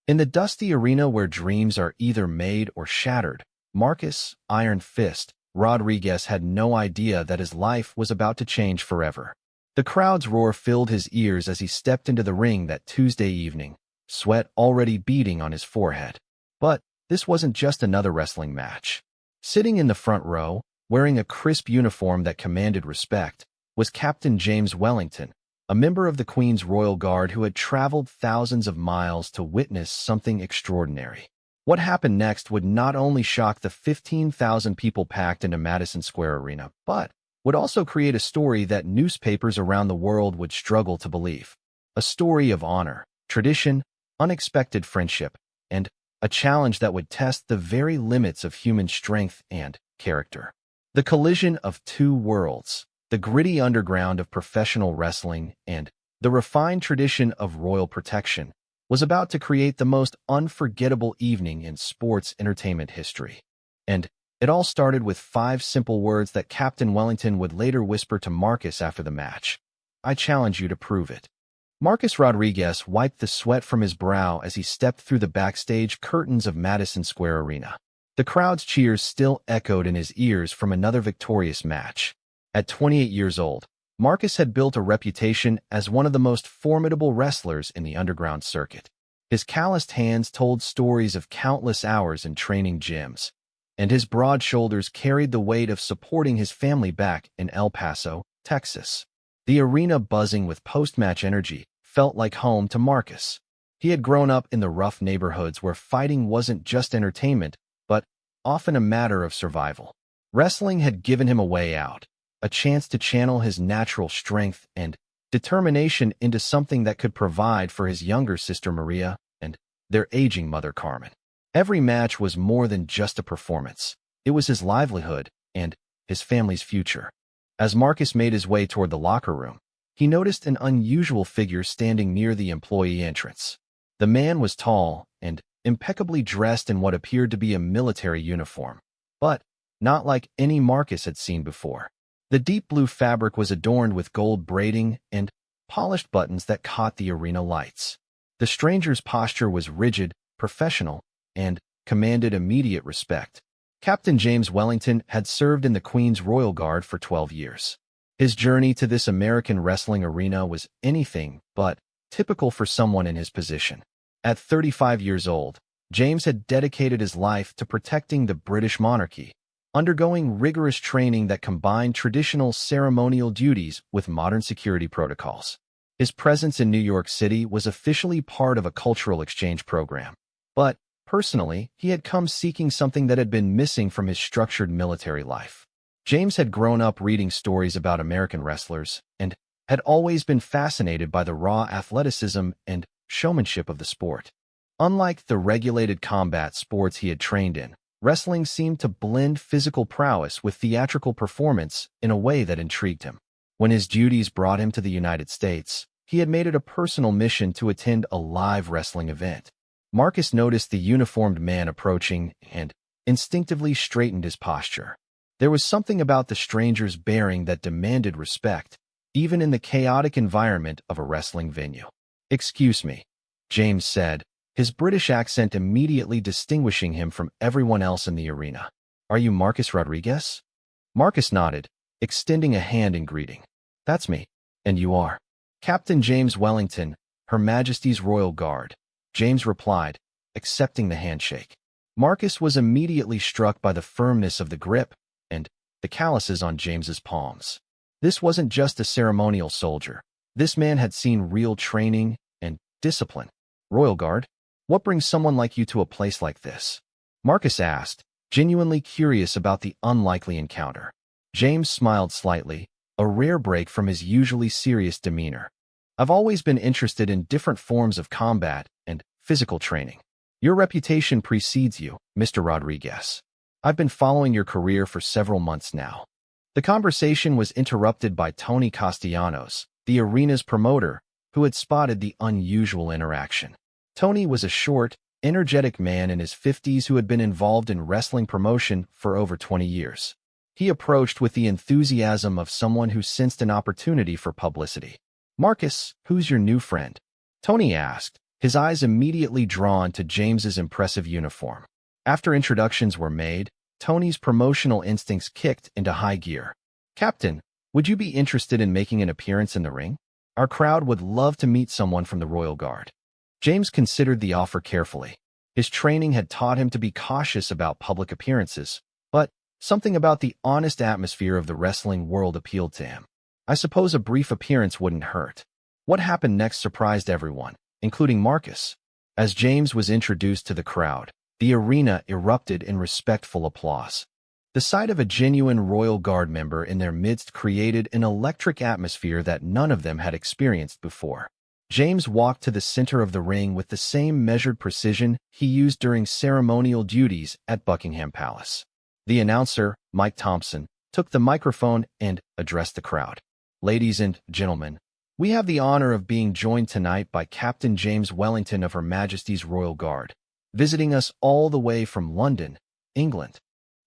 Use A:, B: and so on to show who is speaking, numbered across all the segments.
A: In the dusty arena where dreams are either made or shattered, Marcus Iron Fist Rodriguez had no idea that his life was about to change forever. The crowd's roar filled his ears as he stepped into the ring that Tuesday evening, sweat already beading on his forehead. But this wasn't just another wrestling match. Sitting in the front row, wearing a crisp uniform that commanded respect, was Captain James Wellington, a member of the Queen's Royal Guard who had traveled thousands of miles to witness something extraordinary. What happened next would not only shock the 15,000 people packed into Madison Square Arena, but would also create a story that newspapers around the world would struggle to believe. A story of honor, tradition, unexpected friendship, and a challenge that would test the very limits of human strength and character. The collision of two worlds, the gritty underground of professional wrestling and the refined tradition of royal protection, was about to create the most unforgettable evening in sports entertainment history. And it all started with 5 simple words that Captain Wellington would later whisper to Marcus after the match. "I challenge you to prove it." Marcus Rodriguez wiped the sweat from his brow as he stepped through the backstage curtains of Madison Square Arena. The crowd's cheers still echoed in his ears from another victorious match. At 28 years old, Marcus had built a reputation as one of the most formidable wrestlers in the underground circuit. His calloused hands told stories of countless hours in training gyms, and his broad shoulders carried the weight of supporting his family back in El Paso, Texas. The arena buzzing with post-match energy felt like home to Marcus. He had grown up in the rough neighborhoods where fighting wasn't just entertainment, but often a matter of survival. Wrestling had given him a way out, a chance to channel his natural strength and determination into something that could provide for his younger sister Maria and their aging mother Carmen. Every match was more than just a performance. It was his livelihood and his family's future. As Marcus made his way toward the locker room, he noticed an unusual figure standing near the employee entrance. The man was tall and impeccably dressed in what appeared to be a military uniform, but not like any Marcus had seen before. The deep blue fabric was adorned with gold braiding and polished buttons that caught the arena lights. The stranger's posture was rigid, professional, and commanded immediate respect. Captain James Wellington had served in the Queen's Royal Guard for 12 years. His journey to this American wrestling arena was anything but typical for someone in his position. At 35 years old, James had dedicated his life to protecting the British monarchy, undergoing rigorous training that combined traditional ceremonial duties with modern security protocols. His presence in New York City was officially part of a cultural exchange program. But personally, he had come seeking something that had been missing from his structured military life. James had grown up reading stories about American wrestlers and had always been fascinated by the raw athleticism and showmanship of the sport. Unlike the regulated combat sports he had trained in, wrestling seemed to blend physical prowess with theatrical performance in a way that intrigued him. When his duties brought him to the United States, he had made it a personal mission to attend a live wrestling event. Marcus noticed the uniformed man approaching and instinctively straightened his posture. There was something about the stranger's bearing that demanded respect, even in the chaotic environment of a wrestling venue. "Excuse me," James said, his British accent immediately distinguishing him from everyone else in the arena. "Are you Marcus Rodriguez?" Marcus nodded, extending a hand in greeting. "That's me. And you are?" "Captain James Wellington, Her Majesty's Royal Guard," James replied, accepting the handshake. Marcus was immediately struck by the firmness of the grip and the calluses on James's palms. This wasn't just a ceremonial soldier. This man had seen real training and discipline. "Royal Guard? What brings someone like you to a place like this?" Marcus asked, genuinely curious about the unlikely encounter. James smiled slightly, a rare break from his usually serious demeanor. "I've always been interested in different forms of combat and physical training. Your reputation precedes you, Mr. Rodriguez. I've been following your career for several months now." The conversation was interrupted by Tony Castellanos, the arena's promoter, who had spotted the unusual interaction. Tony was a short, energetic man in his 50s who had been involved in wrestling promotion for over 20 years. He approached with the enthusiasm of someone who sensed an opportunity for publicity. "Marcus, who's your new friend?" Tony asked, his eyes immediately drawn to James's impressive uniform. After introductions were made, Tony's promotional instincts kicked into high gear. "Captain, would you be interested in making an appearance in the ring? Our crowd would love to meet someone from the Royal Guard." James considered the offer carefully. His training had taught him to be cautious about public appearances, but something about the honest atmosphere of the wrestling world appealed to him. "I suppose a brief appearance wouldn't hurt." What happened next surprised everyone, including Marcus. As James was introduced to the crowd, the arena erupted in respectful applause. The sight of a genuine Royal Guard member in their midst created an electric atmosphere that none of them had experienced before. James walked to the center of the ring with the same measured precision he used during ceremonial duties at Buckingham Palace. The announcer, Mike Thompson, took the microphone and addressed the crowd. "Ladies and gentlemen, we have the honor of being joined tonight by Captain James Wellington of Her Majesty's Royal Guard, visiting us all the way from London, England."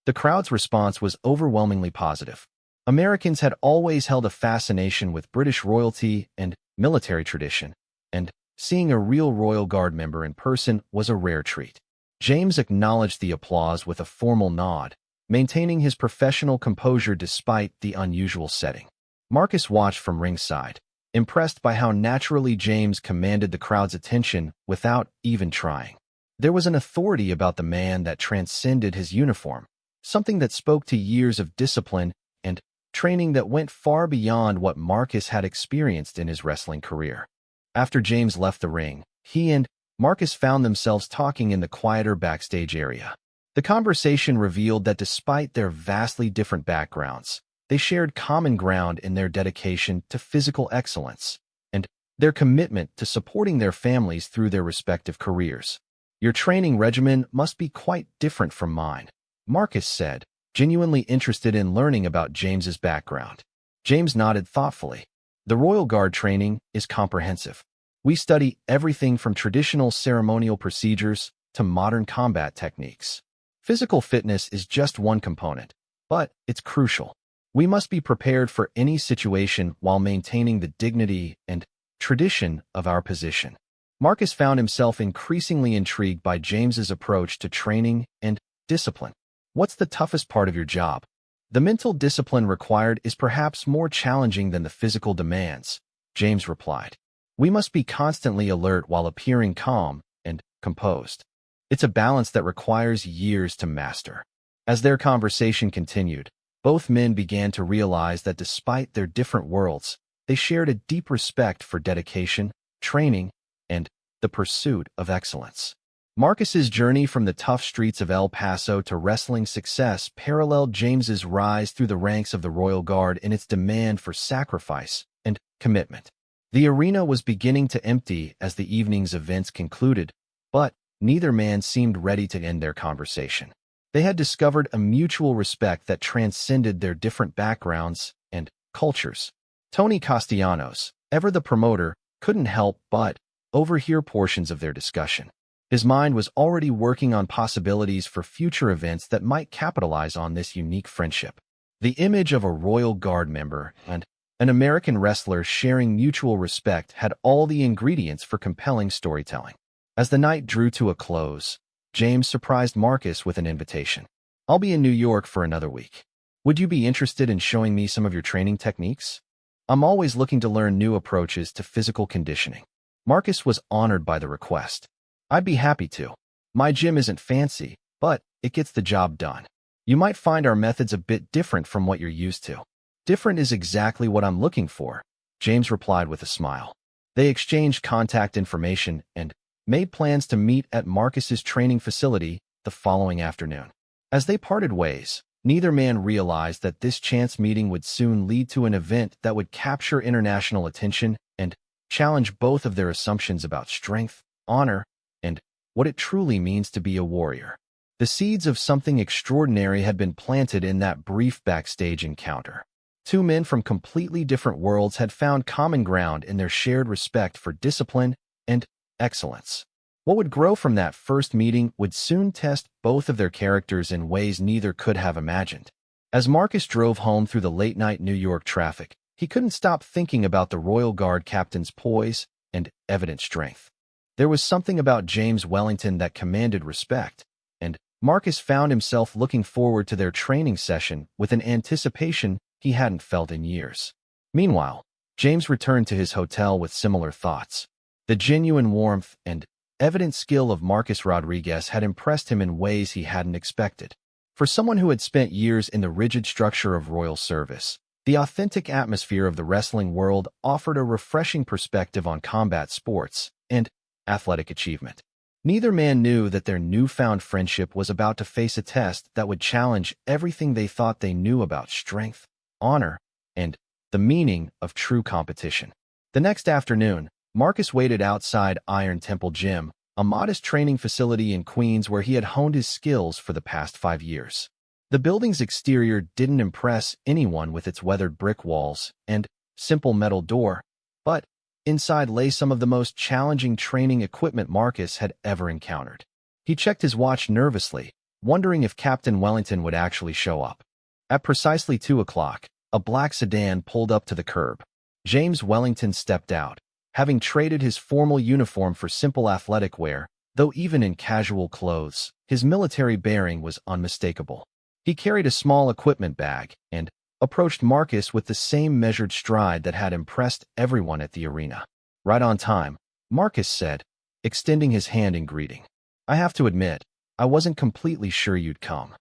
A: The crowd's response was overwhelmingly positive. Americans had always held a fascination with British royalty and military tradition, and seeing a real Royal Guard member in person was a rare treat. James acknowledged the applause with a formal nod, maintaining his professional composure despite the unusual setting. Marcus watched from ringside, impressed by how naturally James commanded the crowd's attention without even trying. There was an authority about the man that transcended his uniform, something that spoke to years of discipline and training that went far beyond what Marcus had experienced in his wrestling career. After James left the ring, he and Marcus found themselves talking in the quieter backstage area. The conversation revealed that despite their vastly different backgrounds, they shared common ground in their dedication to physical excellence and their commitment to supporting their families through their respective careers. "Your training regimen must be quite different from mine," Marcus said, genuinely interested in learning about James's background. James nodded thoughtfully. "The Royal Guard training is comprehensive. We study everything from traditional ceremonial procedures to modern combat techniques. Physical fitness is just one component, but it's crucial. We must be prepared for any situation while maintaining the dignity and tradition of our position." Marcus found himself increasingly intrigued by James's approach to training and discipline. "What's the toughest part of your job?" "The mental discipline required is perhaps more challenging than the physical demands," James replied. "We must be constantly alert while appearing calm and composed. It's a balance that requires years to master." As their conversation continued, both men began to realize that despite their different worlds, they shared a deep respect for dedication, training, and the pursuit of excellence. Marcus's journey from the tough streets of El Paso to wrestling success paralleled James's rise through the ranks of the Royal Guard in its demand for sacrifice and commitment. The arena was beginning to empty as the evening's events concluded, but neither man seemed ready to end their conversation. They had discovered a mutual respect that transcended their different backgrounds and cultures. Tony Castellanos, ever the promoter, couldn't help but overhear portions of their discussion. His mind was already working on possibilities for future events that might capitalize on this unique friendship. The image of a Royal Guard member and an American wrestler sharing mutual respect had all the ingredients for compelling storytelling. As the night drew to a close, James surprised Marcus with an invitation. "I'll be in New York for another week. Would you be interested in showing me some of your training techniques? I'm always looking to learn new approaches to physical conditioning." Marcus was honored by the request. "I'd be happy to. My gym isn't fancy, but it gets the job done. You might find our methods a bit different from what you're used to." "Different is exactly what I'm looking for," James replied with a smile. They exchanged contact information and made plans to meet at Marcus's training facility the following afternoon. As they parted ways, neither man realized that this chance meeting would soon lead to an event that would capture international attention and challenge both of their assumptions about strength, honor, and what it truly means to be a warrior. The seeds of something extraordinary had been planted in that brief backstage encounter. Two men from completely different worlds had found common ground in their shared respect for discipline and excellence. What would grow from that first meeting would soon test both of their characters in ways neither could have imagined. As Marcus drove home through the late-night New York traffic, he couldn't stop thinking about the Royal Guard captain's poise and evident strength. There was something about James Wellington that commanded respect, and Marcus found himself looking forward to their training session with an anticipation he hadn't felt in years. Meanwhile, James returned to his hotel with similar thoughts. The genuine warmth and evident skill of Marcus Rodriguez had impressed him in ways he hadn't expected. For someone who had spent years in the rigid structure of royal service, the authentic atmosphere of the wrestling world offered a refreshing perspective on combat sports and athletic achievement. Neither man knew that their newfound friendship was about to face a test that would challenge everything they thought they knew about strength, honor, and the meaning of true competition. The next afternoon, Marcus waited outside Iron Temple Gym, a modest training facility in Queens where he had honed his skills for the past 5 years. The building's exterior didn't impress anyone with its weathered brick walls and simple metal door, but inside lay some of the most challenging training equipment Marcus had ever encountered. He checked his watch nervously, wondering if Captain Wellington would actually show up. At precisely 2 o'clock, a black sedan pulled up to the curb. James Wellington stepped out, having traded his formal uniform for simple athletic wear, though even in casual clothes, his military bearing was unmistakable. He carried a small equipment bag and approached Marcus with the same measured stride that had impressed everyone at the arena. "Right on time," Marcus said, extending his hand in greeting. "I have to admit, I wasn't completely sure you'd come."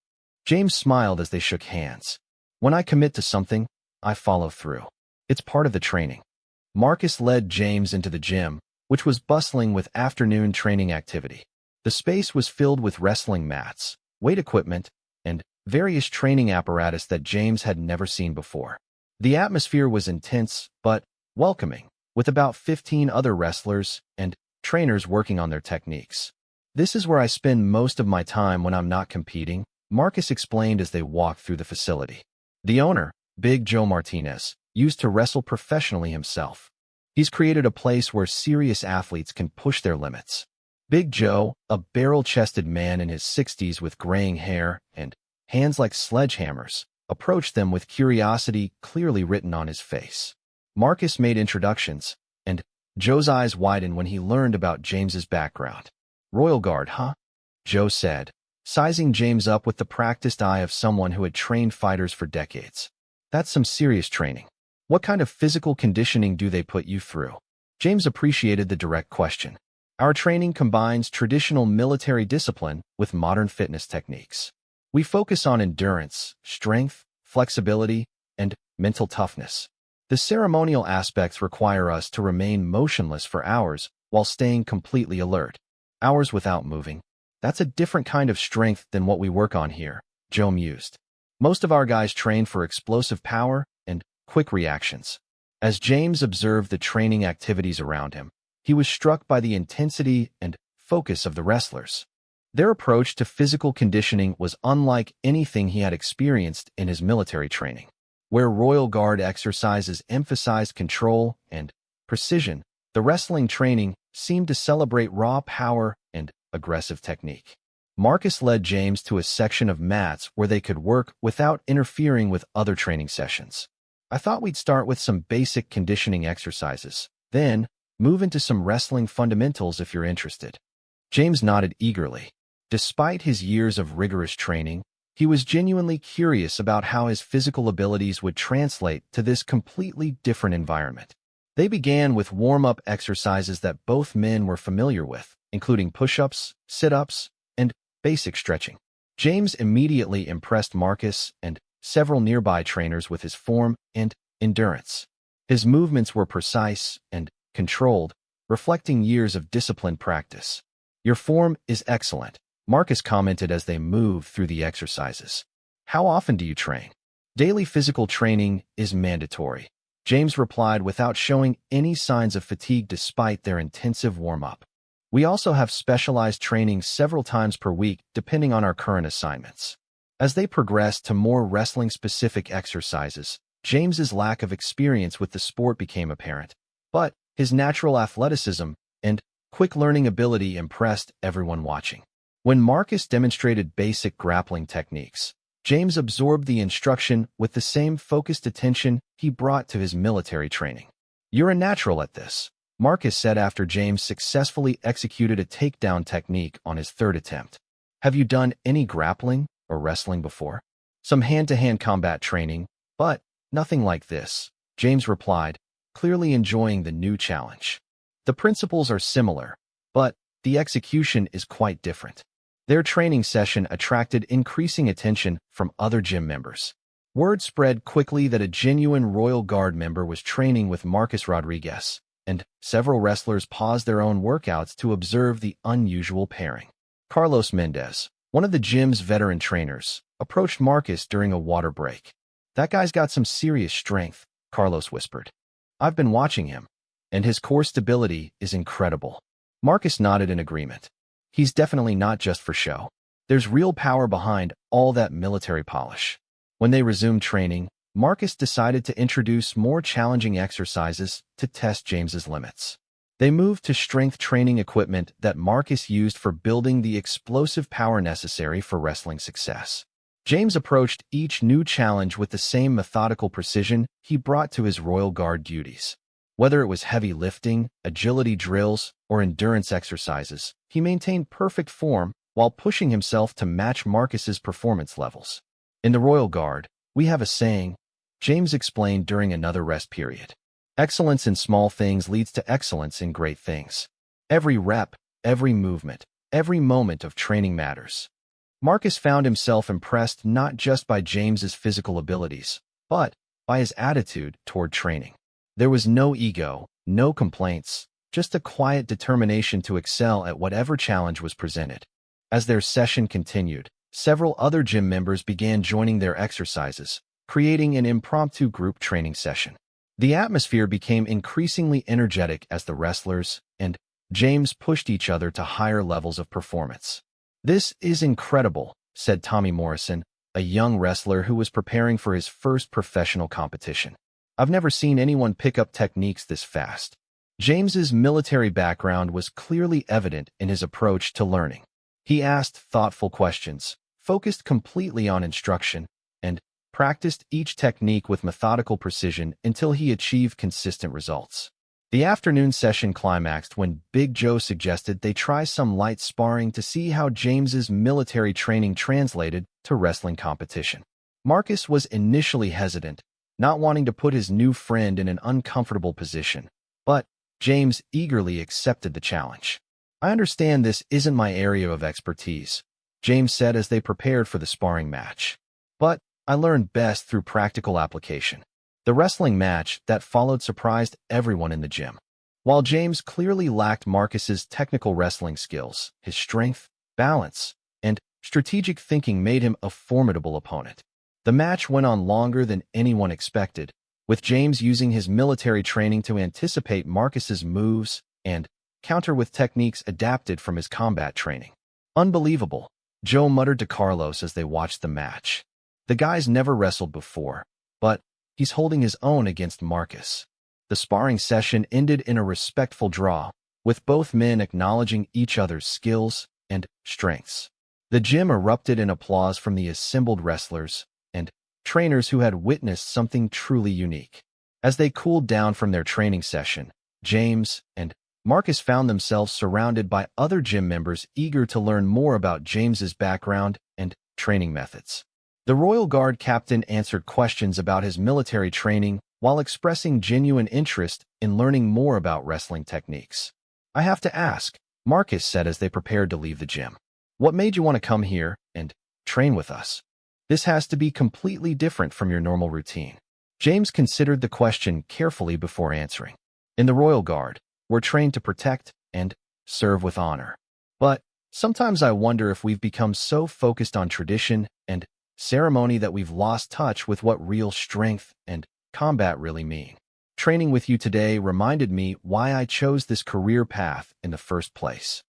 A: James smiled as they shook hands. "When I commit to something, I follow through. It's part of the training." Marcus led James into the gym, which was bustling with afternoon training activity. The space was filled with wrestling mats, weight equipment, and various training apparatus that James had never seen before. The atmosphere was intense but welcoming, with about 15 other wrestlers and trainers working on their techniques. "This is where I spend most of my time when I'm not competing," Marcus explained as they walked through the facility. The owner, Big Joe Martinez, used to wrestle professionally himself. He's created a place where serious athletes can push their limits. Big Joe, a barrel-chested man in his 60s with graying hair and hands like sledgehammers, approached them with curiosity clearly written on his face. Marcus made introductions, and Joe's eyes widened when he learned about James's background. "Royal Guard, huh?" Joe said, sizing James up with the practiced eye of someone who had trained fighters for decades. "That's some serious training. What kind of physical conditioning do they put you through?" James appreciated the direct question. "Our training combines traditional military discipline with modern fitness techniques. We focus on endurance, strength, flexibility, and mental toughness. The ceremonial aspects require us to remain motionless for hours while staying completely alert. Hours without moving. That's a different kind of strength than what we work on here," Joe mused. "Most of our guys train for explosive power and quick reactions." As James observed the training activities around him, he was struck by the intensity and focus of the wrestlers. Their approach to physical conditioning was unlike anything he had experienced in his military training. Where Royal Guard exercises emphasized control and precision, the wrestling training seemed to celebrate raw power and aggressive technique. Marcus led James to a section of mats where they could work without interfering with other training sessions. "I thought we'd start with some basic conditioning exercises, then move into some wrestling fundamentals if you're interested." James nodded eagerly. Despite his years of rigorous training, he was genuinely curious about how his physical abilities would translate to this completely different environment. They began with warm-up exercises that both men were familiar with, including push-ups, sit-ups, and basic stretching. James immediately impressed Marcus and several nearby trainers with his form and endurance. His movements were precise and controlled, reflecting years of disciplined practice. "Your form is excellent," Marcus commented as they moved through the exercises. "How often do you train?" "Daily physical training is mandatory," James replied without showing any signs of fatigue despite their intensive warm-up. "We also have specialized training several times per week depending on our current assignments." As they progressed to more wrestling-specific exercises, James's lack of experience with the sport became apparent, but his natural athleticism and quick learning ability impressed everyone watching. When Marcus demonstrated basic grappling techniques, James absorbed the instruction with the same focused attention he brought to his military training. "You're a natural at this," Marcus said after James successfully executed a takedown technique on his third attempt. Have you done any grappling or wrestling before? Some hand-to-hand combat training, but nothing like this, James replied, clearly enjoying the new challenge. The principles are similar, but the execution is quite different. Their training session attracted increasing attention from other gym members. Word spread quickly that a genuine Royal Guard member was training with Marcus Rodriguez, and several wrestlers paused their own workouts to observe the unusual pairing. Carlos Mendez, one of the gym's veteran trainers, approached Marcus during a water break. That guy's got some serious strength, Carlos whispered. I've been watching him, and his core stability is incredible. Marcus nodded in agreement. He's definitely not just for show. There's real power behind all that military polish. When they resumed training, Marcus decided to introduce more challenging exercises to test James's limits. They moved to strength training equipment that Marcus used for building the explosive power necessary for wrestling success. James approached each new challenge with the same methodical precision he brought to his Royal Guard duties. Whether it was heavy lifting, agility drills, or endurance exercises, he maintained perfect form while pushing himself to match Marcus's performance levels. In the Royal Guard, we have a saying, James explained during another rest period. Excellence in small things leads to excellence in great things. Every rep, every movement, every moment of training matters. Marcus found himself impressed not just by James's physical abilities, but by his attitude toward training. There was no ego, no complaints, just a quiet determination to excel at whatever challenge was presented. As their session continued, several other gym members began joining their exercises, creating an impromptu group training session. The atmosphere became increasingly energetic as the wrestlers and James pushed each other to higher levels of performance. This is incredible, said Tommy Morrison, a young wrestler who was preparing for his first professional competition. I've never seen anyone pick up techniques this fast. James's military background was clearly evident in his approach to learning. He asked thoughtful questions, focused completely on instruction, and practiced each technique with methodical precision until he achieved consistent results. The afternoon session climaxed when Big Joe suggested they try some light sparring to see how James's military training translated to wrestling competition. Marcus was initially hesitant, not wanting to put his new friend in an uncomfortable position, but James eagerly accepted the challenge. I understand this isn't my area of expertise, James said as they prepared for the sparring match. But I learned best through practical application. The wrestling match that followed surprised everyone in the gym. While James clearly lacked Marcus's technical wrestling skills, his strength, balance, and strategic thinking made him a formidable opponent. The match went on longer than anyone expected, with James using his military training to anticipate Marcus's moves and counter with techniques adapted from his combat training. Unbelievable, Joe muttered to Carlos as they watched the match. The guy's never wrestled before, but he's holding his own against Marcus. The sparring session ended in a respectful draw, with both men acknowledging each other's skills and strengths. The gym erupted in applause from the assembled wrestlers and trainers who had witnessed something truly unique. As they cooled down from their training session, James and Marcus found themselves surrounded by other gym members eager to learn more about James's background and training methods. The Royal Guard captain answered questions about his military training while expressing genuine interest in learning more about wrestling techniques. I have to ask, Marcus said as they prepared to leave the gym. What made you want to come here and train with us? This has to be completely different from your normal routine. James considered the question carefully before answering. In the Royal Guard, we're trained to protect and serve with honor. But sometimes I wonder if we've become so focused on tradition and ceremony that we've lost touch with what real strength and combat really mean. Training with you today reminded me why I chose this career path in the first place.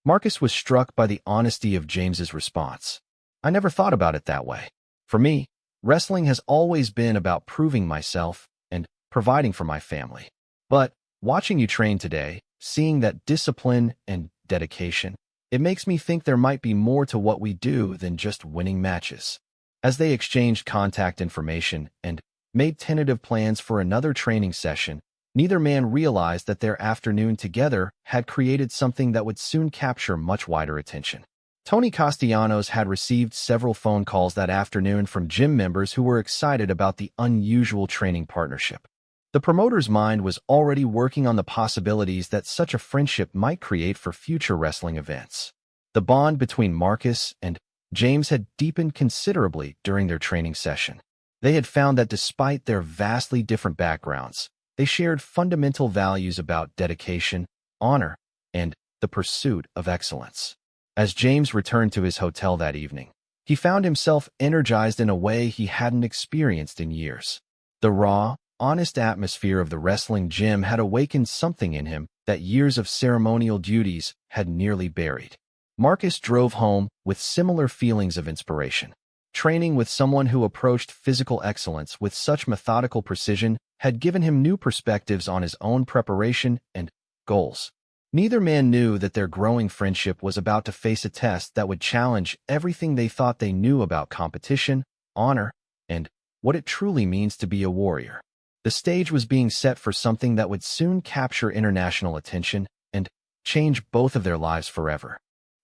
A: Marcus was struck by the honesty of James's response. I never thought about it that way. For me, wrestling has always been about proving myself and providing for my family. But watching you train today, seeing that discipline and dedication, it makes me think there might be more to what we do than just winning matches. As they exchanged contact information and made tentative plans for another training session, Neither man realized that their afternoon together had created something that would soon capture much wider attention. Tony Castellanos had received several phone calls that afternoon from gym members who were excited about the unusual training partnership. The promoter's mind was already working on the possibilities that such a friendship might create for future wrestling events. The bond between Marcus and James had deepened considerably during their training session. They had found that despite their vastly different backgrounds, they shared fundamental values about dedication, honor, and the pursuit of excellence. As James returned to his hotel that evening, he found himself energized in a way he hadn't experienced in years. The raw, honest atmosphere of the wrestling gym had awakened something in him that years of ceremonial duties had nearly buried. Marcus drove home with similar feelings of inspiration. Training with someone who approached physical excellence with such methodical precision had given him new perspectives on his own preparation and goals. Neither man knew that their growing friendship was about to face a test that would challenge everything they thought they knew about competition, honor, and what it truly means to be a warrior. The stage was being set for something that would soon capture international attention and change both of their lives forever.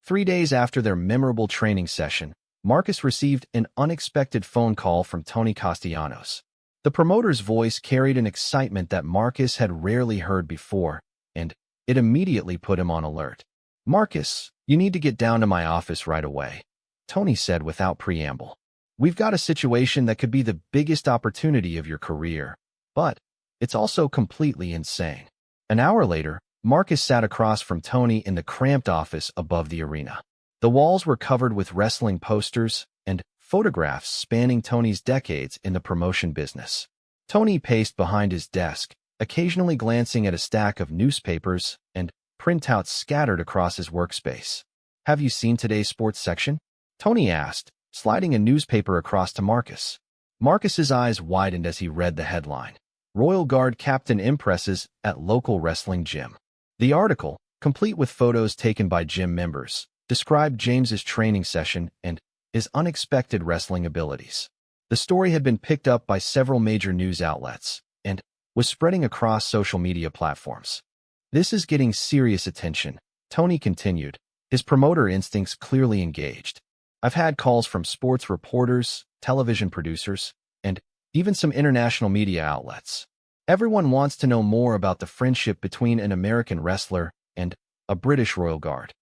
A: 3 days after their memorable training session, Marcus received an unexpected phone call from Tony Castellanos. The promoter's voice carried an excitement that Marcus had rarely heard before, and it immediately put him on alert. "Marcus, you need to get down to my office right away," Tony said without preamble. "We've got a situation that could be the biggest opportunity of your career, but it's also completely insane." An hour later, Marcus sat across from Tony in the cramped office above the arena. The walls were covered with wrestling posters and photographs spanning Tony's decades in the promotion business. Tony paced behind his desk, occasionally glancing at a stack of newspapers and printouts scattered across his workspace. "Have you seen today's sports section?" Tony asked, sliding a newspaper across to Marcus. Marcus's eyes widened as he read the headline: "Royal Guard Captain Impresses at Local Wrestling Gym." The article, complete with photos taken by gym members, described James's training session and his unexpected wrestling abilities. The story had been picked up by several major news outlets and was spreading across social media platforms. "This is getting serious attention," Tony continued, his promoter instincts clearly engaged. "I've had calls from sports reporters, television producers, and even some international media outlets. Everyone wants to know more about the friendship between an American wrestler and a British Royal Guard."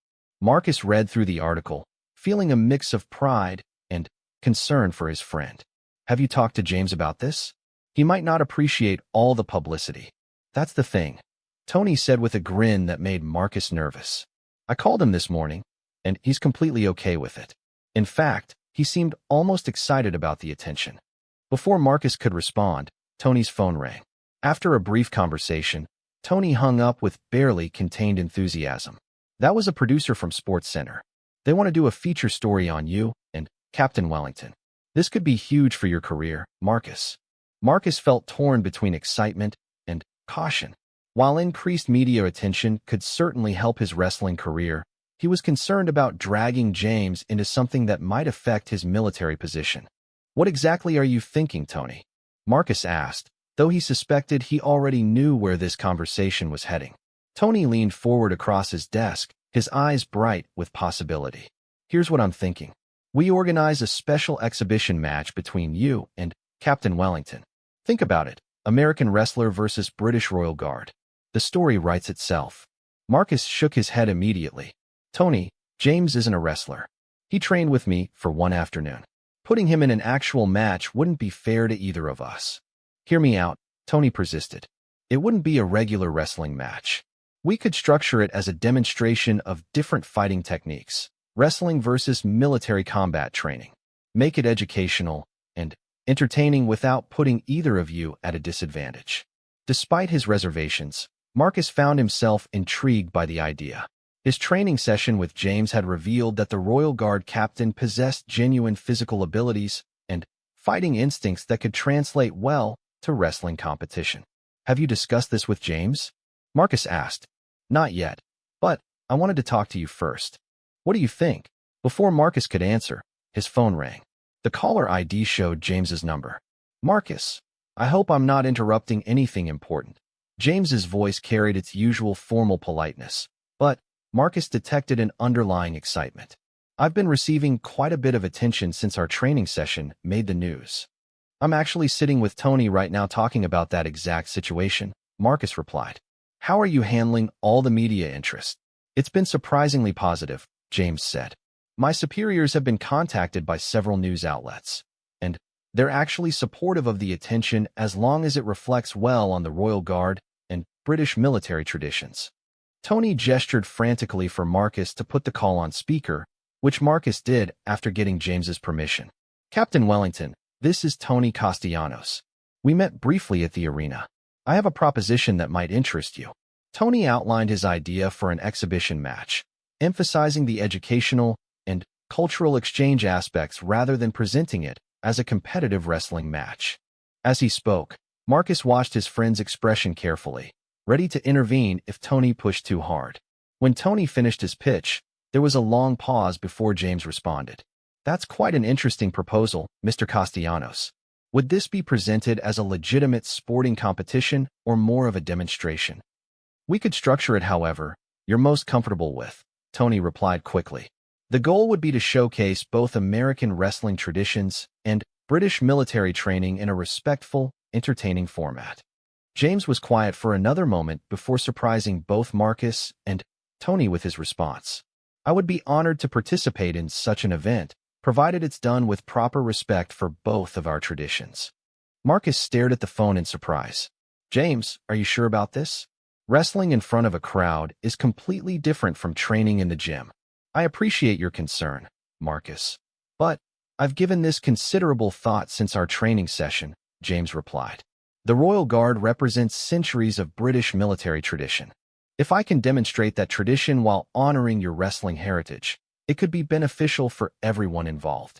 A: Marcus read through the article, feeling a mix of pride and concern for his friend. "Have you talked to James about this? He might not appreciate all the publicity." "That's the thing," Tony said with a grin that made Marcus nervous. "I called him this morning, and he's completely okay with it. In fact, he seemed almost excited about the attention." Before Marcus could respond, Tony's phone rang. After a brief conversation, Tony hung up with barely contained enthusiasm. That was a producer from SportsCenter. "They want to do a feature story on you and Captain Wellington. This could be huge for your career, Marcus." Marcus felt torn between excitement and caution. While increased media attention could certainly help his wrestling career, he was concerned about dragging James into something that might affect his military position. "What exactly are you thinking, Tony?" Marcus asked, though he suspected he already knew where this conversation was heading. Tony leaned forward across his desk, his eyes bright with possibility. "Here's what I'm thinking. We organize a special exhibition match between you and Captain Wellington. Think about it, American wrestler versus British Royal Guard. The story writes itself." Marcus shook his head immediately. "Tony, James isn't a wrestler. He trained with me for one afternoon. Putting him in an actual match wouldn't be fair to either of us." "Hear me out," Tony persisted. "It wouldn't be a regular wrestling match. We could structure it as a demonstration of different fighting techniques, wrestling versus military combat training. Make it educational and entertaining without putting either of you at a disadvantage." Despite his reservations, Marcus found himself intrigued by the idea. His training session with James had revealed that the Royal Guard captain possessed genuine physical abilities and fighting instincts that could translate well to wrestling competition. "Have you discussed this with James?" Marcus asked. "Not yet, but I wanted to talk to you first. What do you think?" Before Marcus could answer, his phone rang. The caller ID showed James's number. "Marcus, I hope I'm not interrupting anything important. James's voice carried its usual formal politeness, but Marcus detected an underlying excitement. I've been receiving quite a bit of attention since our training session made the news. I'm actually sitting with Tony right now talking about that exact situation, Marcus replied. How are you handling all the media interest? It's been surprisingly positive, James said. My superiors have been contacted by several news outlets, and they're actually supportive of the attention as long as it reflects well on the Royal Guard and British military traditions. Tony gestured frantically for Marcus to put the call on speaker, which Marcus did after getting James's permission. Captain Wellington, this is Tony Castellanos. We met briefly at the arena. I have a proposition that might interest you. Tony outlined his idea for an exhibition match, emphasizing the educational and cultural exchange aspects rather than presenting it as a competitive wrestling match. As he spoke, Marcus watched his friend's expression carefully, ready to intervene if Tony pushed too hard. When Tony finished his pitch, there was a long pause before James responded. That's quite an interesting proposal, Mr. Castellanos. Would this be presented as a legitimate sporting competition or more of a demonstration? We could structure it however you're most comfortable with, Tony replied quickly. The goal would be to showcase both American wrestling traditions and British military training in a respectful, entertaining format. James was quiet for another moment before surprising both Marcus and Tony with his response. I would be honored to participate in such an event, provided it's done with proper respect for both of our traditions. Marcus stared at the phone in surprise. James, are you sure about this? Wrestling in front of a crowd is completely different from training in the gym. I appreciate your concern, Marcus, but I've given this considerable thought since our training session, James replied. The Royal Guard represents centuries of British military tradition. If I can demonstrate that tradition while honoring your wrestling heritage, it could be beneficial for everyone involved.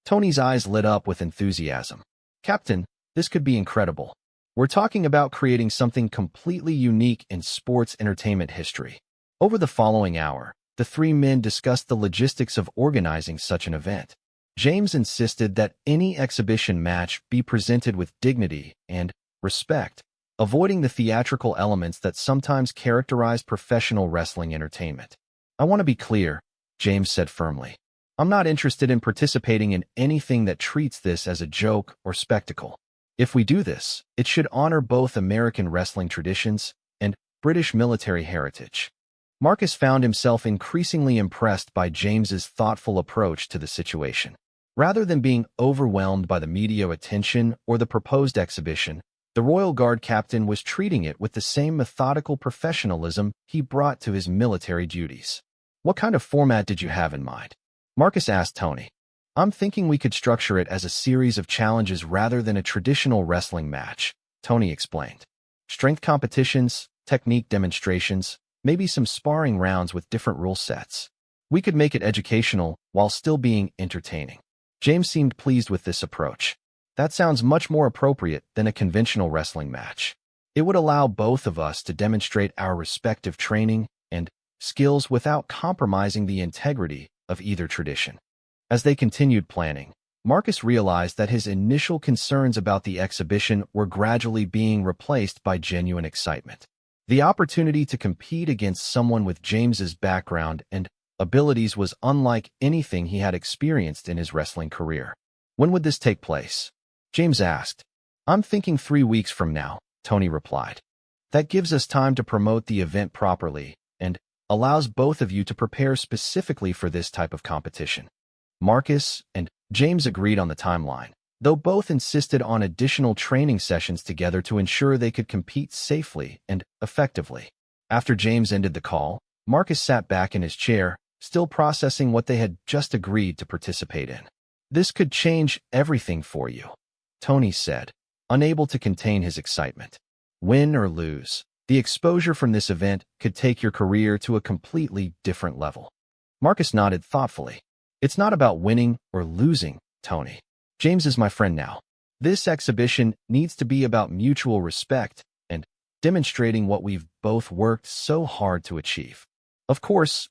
A: Tony's eyes lit up with enthusiasm. Captain, this could be incredible. We're talking about creating something completely unique in sports entertainment history. Over the following hour, the three men discussed the logistics of organizing such an event. James insisted that any exhibition match be presented with dignity and respect, avoiding the theatrical elements that sometimes characterize professional wrestling entertainment. I want to be clear, James said firmly. I'm not interested in participating in anything that treats this as a joke or spectacle. If we do this, it should honor both American wrestling traditions and British military heritage. Marcus found himself increasingly impressed by James's thoughtful approach to the situation. Rather than being overwhelmed by the media attention or the proposed exhibition, the Royal Guard captain was treating it with the same methodical professionalism he brought to his military duties. What kind of format did you have in mind? Marcus asked Tony. I'm thinking we could structure it as a series of challenges rather than a traditional wrestling match, Tony explained. Strength competitions, technique demonstrations, maybe some sparring rounds with different rule sets. We could make it educational while still being entertaining. James seemed pleased with this approach. That sounds much more appropriate than a conventional wrestling match. It would allow both of us to demonstrate our respective training and skills without compromising the integrity of either tradition. As they continued planning, Marcus realized that his initial concerns about the exhibition were gradually being replaced by genuine excitement. The opportunity to compete against someone with James's background and abilities was unlike anything he had experienced in his wrestling career. When would this take place? James asked. I'm thinking 3 weeks from now, Tony replied. That gives us time to promote the event properly and allows both of you to prepare specifically for this type of competition. Marcus and James agreed on the timeline, though both insisted on additional training sessions together to ensure they could compete safely and effectively. After James ended the call, Marcus sat back in his chair, still processing what they had just agreed to participate in. This could change everything for you, Tony said, unable to contain his excitement. Win or lose, the exposure from this event could take your career to a completely different level. Marcus nodded thoughtfully. It's not about winning or losing, Tony. James is my friend now. This exhibition needs to be about mutual respect and demonstrating what we've both worked so hard to achieve. Of course,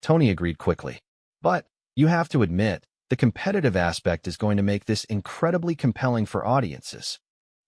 A: Tony agreed quickly. But you have to admit, the competitive aspect is going to make this incredibly compelling for audiences.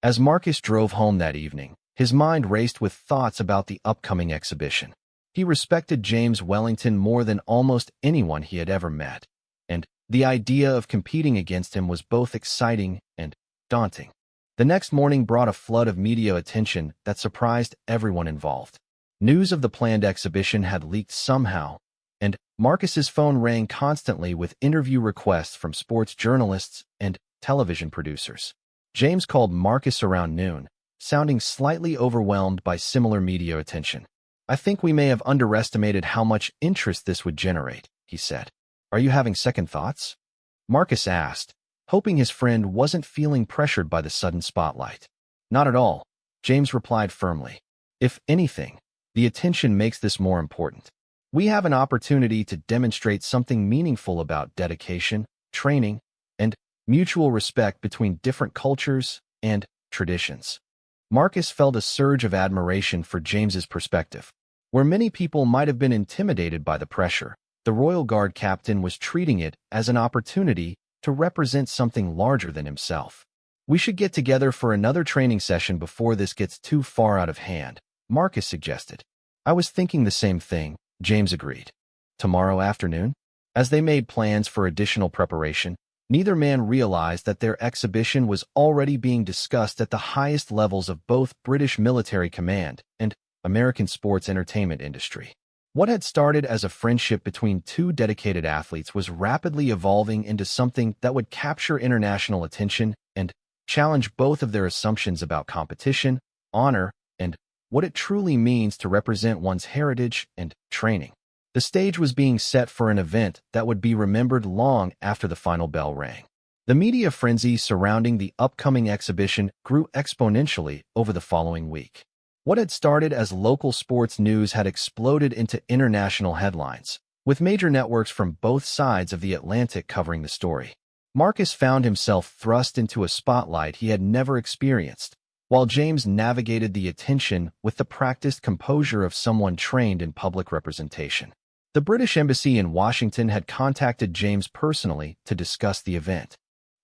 A: As Marcus drove home that evening, His mind raced with thoughts about the upcoming exhibition. He respected James Wellington more than almost anyone he had ever met, and the idea of competing against him was both exciting and daunting. The next morning brought a flood of media attention that surprised everyone involved. News of the planned exhibition had leaked somehow, and Marcus's phone rang constantly with interview requests from sports journalists and television producers. James called Marcus around noon, sounding slightly overwhelmed by similar media attention. "I think we may have underestimated how much interest this would generate," he said. "Are you having second thoughts?" Marcus asked, hoping his friend wasn't feeling pressured by the sudden spotlight. "Not at all," James replied firmly. "If anything, the attention makes this more important. We have an opportunity to demonstrate something meaningful about dedication, training, and mutual respect between different cultures and traditions." Marcus felt a surge of admiration for James's perspective. Where many people might have been intimidated by the pressure, the Royal Guard captain was treating it as an opportunity to represent something larger than himself. "We should get together for another training session before this gets too far out of hand," Marcus suggested. "I was thinking the same thing," James agreed. "Tomorrow afternoon?" As they made plans for additional preparation, neither man realized that their exhibition was already being discussed at the highest levels of both British military command and American sports entertainment industry. What had started as a friendship between two dedicated athletes was rapidly evolving into something that would capture international attention and challenge both of their assumptions about competition, honor, and what it truly means to represent one's heritage and training. The stage was being set for an event that would be remembered long after the final bell rang. The media frenzy surrounding the upcoming exhibition grew exponentially over the following week. What had started as local sports news had exploded into international headlines, with major networks from both sides of the Atlantic covering the story. Marcus found himself thrust into a spotlight he had never experienced, while James navigated the attention with the practiced composure of someone trained in public representation. The British Embassy in Washington had contacted James personally to discuss the event.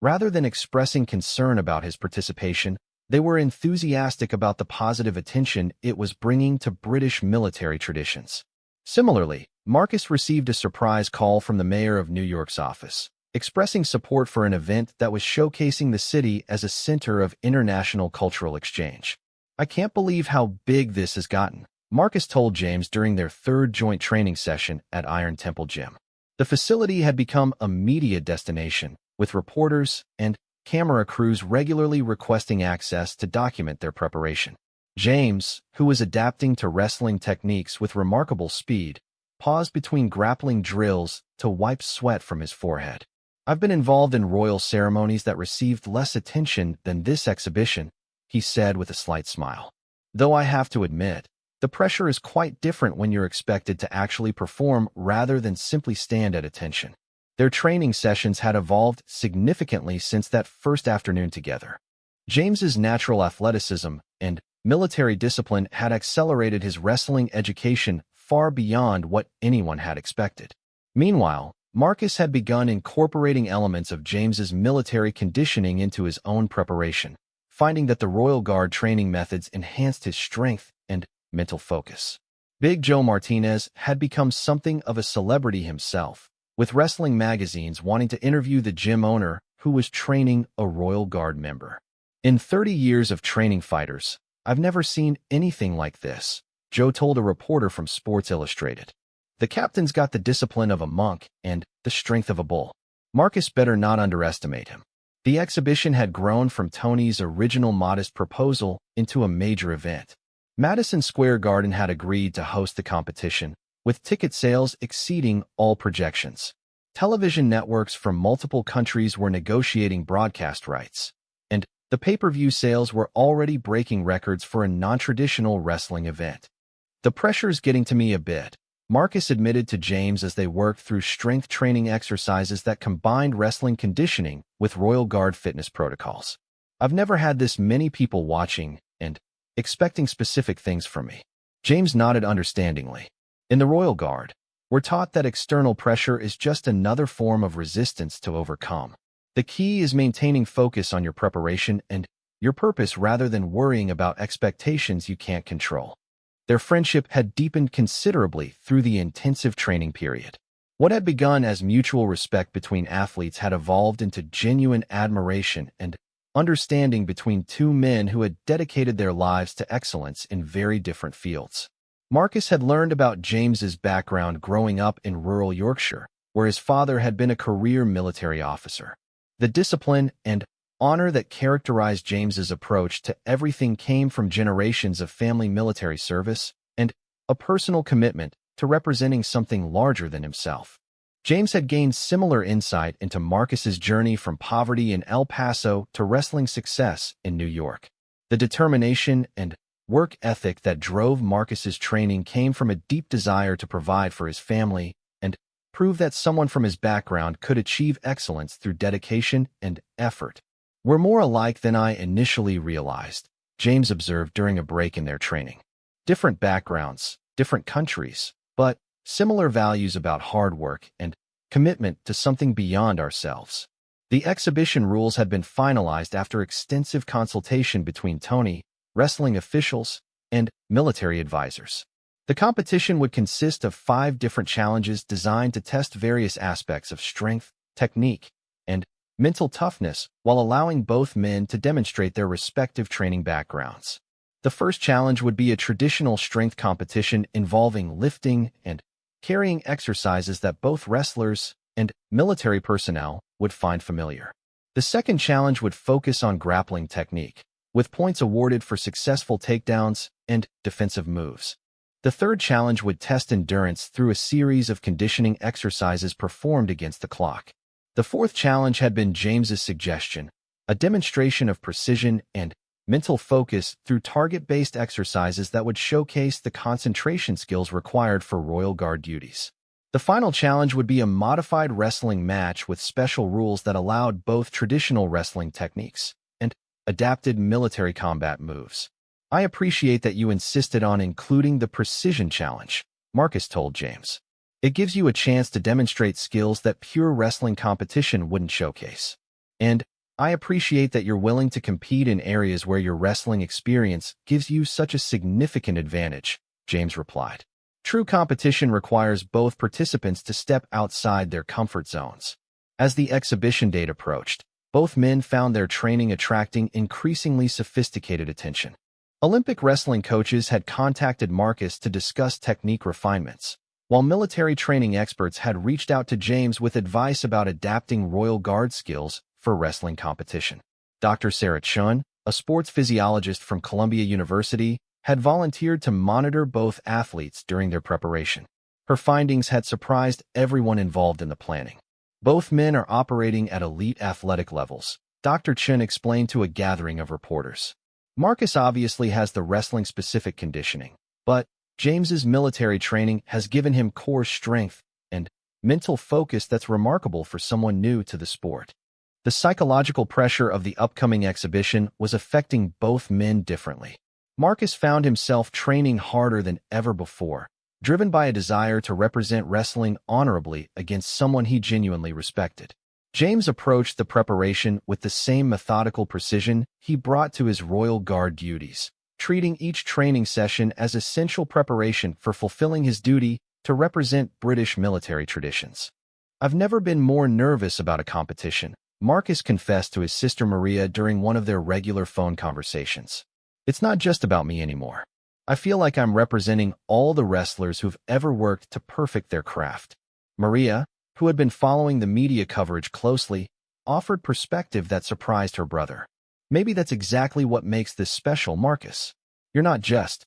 A: Rather than expressing concern about his participation, they were enthusiastic about the positive attention it was bringing to British military traditions. Similarly, Marcus received a surprise call from the mayor of New York's office, expressing support for an event that was showcasing the city as a center of international cultural exchange. "I can't believe how big this has gotten," Marcus told James during their third joint training session at Iron Temple Gym. The facility had become a media destination, with reporters and camera crews regularly requesting access to document their preparation. James, who was adapting to wrestling techniques with remarkable speed, paused between grappling drills to wipe sweat from his forehead. "I've been involved in royal ceremonies that received less attention than this exhibition," he said with a slight smile. "Though I have to admit, the pressure is quite different when you're expected to actually perform rather than simply stand at attention." Their training sessions had evolved significantly since that first afternoon together. James's natural athleticism and military discipline had accelerated his wrestling education far beyond what anyone had expected. Meanwhile, Marcus had begun incorporating elements of James's military conditioning into his own preparation, finding that the Royal Guard training methods enhanced his strength and mental focus. Big Joe Martinez had become something of a celebrity himself, with wrestling magazines wanting to interview the gym owner who was training a Royal Guard member. "In 30 years of training fighters, I've never seen anything like this," Joe told a reporter from Sports Illustrated. "The captain's got the discipline of a monk and the strength of a bull. Marcus better not underestimate him." The exhibition had grown from Tony's original modest proposal into a major event. Madison Square Garden had agreed to host the competition, with ticket sales exceeding all projections. Television networks from multiple countries were negotiating broadcast rights, and the pay-per-view sales were already breaking records for a non-traditional wrestling event. "The pressure's getting to me a bit," Marcus admitted to James as they worked through strength training exercises that combined wrestling conditioning with Royal Guard fitness protocols. "I've never had this many people watching and expecting specific things from me." James nodded understandingly. "In the Royal Guard, we're taught that external pressure is just another form of resistance to overcome. The key is maintaining focus on your preparation and your purpose rather than worrying about expectations you can't control. Their friendship had deepened considerably through the intensive training period. What had begun as mutual respect between athletes had evolved into genuine admiration and understanding between two men who had dedicated their lives to excellence in very different fields. Marcus had learned about James's background growing up in rural Yorkshire, where his father had been a career military officer. The discipline and honor that characterized James's approach to everything came from generations of family military service and a personal commitment to representing something larger than himself. James had gained similar insight into Marcus's journey from poverty in El Paso to wrestling success in New York. The determination and work ethic that drove Marcus's training came from a deep desire to provide for his family and prove that someone from his background could achieve excellence through dedication and effort. "We're more alike than I initially realized," James observed during a break in their training. "Different backgrounds, different countries, but similar values about hard work and commitment to something beyond ourselves." The exhibition rules had been finalized after extensive consultation between Tony, wrestling officials, and military advisors. The competition would consist of 5 different challenges designed to test various aspects of strength, technique, and mental toughness while allowing both men to demonstrate their respective training backgrounds. The first challenge would be a traditional strength competition involving lifting and carrying exercises that both wrestlers and military personnel would find familiar. The second challenge would focus on grappling technique, with points awarded for successful takedowns and defensive moves. The third challenge would test endurance through a series of conditioning exercises performed against the clock. The fourth challenge had been James's suggestion, a demonstration of precision and mental focus through target-based exercises that would showcase the concentration skills required for Royal Guard duties. The final challenge would be a modified wrestling match with special rules that allowed both traditional wrestling techniques and adapted military combat moves. "I appreciate that you insisted on including the precision challenge," Marcus told James. "It gives you a chance to demonstrate skills that pure wrestling competition wouldn't showcase. And I appreciate that you're willing to compete in areas where your wrestling experience gives you such a significant advantage," James replied. "True competition requires both participants to step outside their comfort zones." As the exhibition date approached, both men found their training attracting increasingly sophisticated attention. Olympic wrestling coaches had contacted Marcus to discuss technique refinements, while military training experts had reached out to James with advice about adapting Royal Guard skills for wrestling competition. Dr. Sarah Chun, a sports physiologist from Columbia University, had volunteered to monitor both athletes during their preparation. Her findings had surprised everyone involved in the planning. "Both men are operating at elite athletic levels," Dr. Chun explained to a gathering of reporters. "Marcus obviously has the wrestling-specific conditioning, but James's military training has given him core strength and mental focus that's remarkable for someone new to the sport." The psychological pressure of the upcoming exhibition was affecting both men differently. Marcus found himself training harder than ever before, driven by a desire to represent wrestling honorably against someone he genuinely respected. James approached the preparation with the same methodical precision he brought to his Royal Guard duties, treating each training session as essential preparation for fulfilling his duty to represent British military traditions. "I've never been more nervous about a competition," Marcus confessed to his sister Maria during one of their regular phone conversations. "It's not just about me anymore. I feel like I'm representing all the wrestlers who've ever worked to perfect their craft." Maria, who had been following the media coverage closely, offered perspective that surprised her brother. "Maybe that's exactly what makes this special, Marcus. You're not just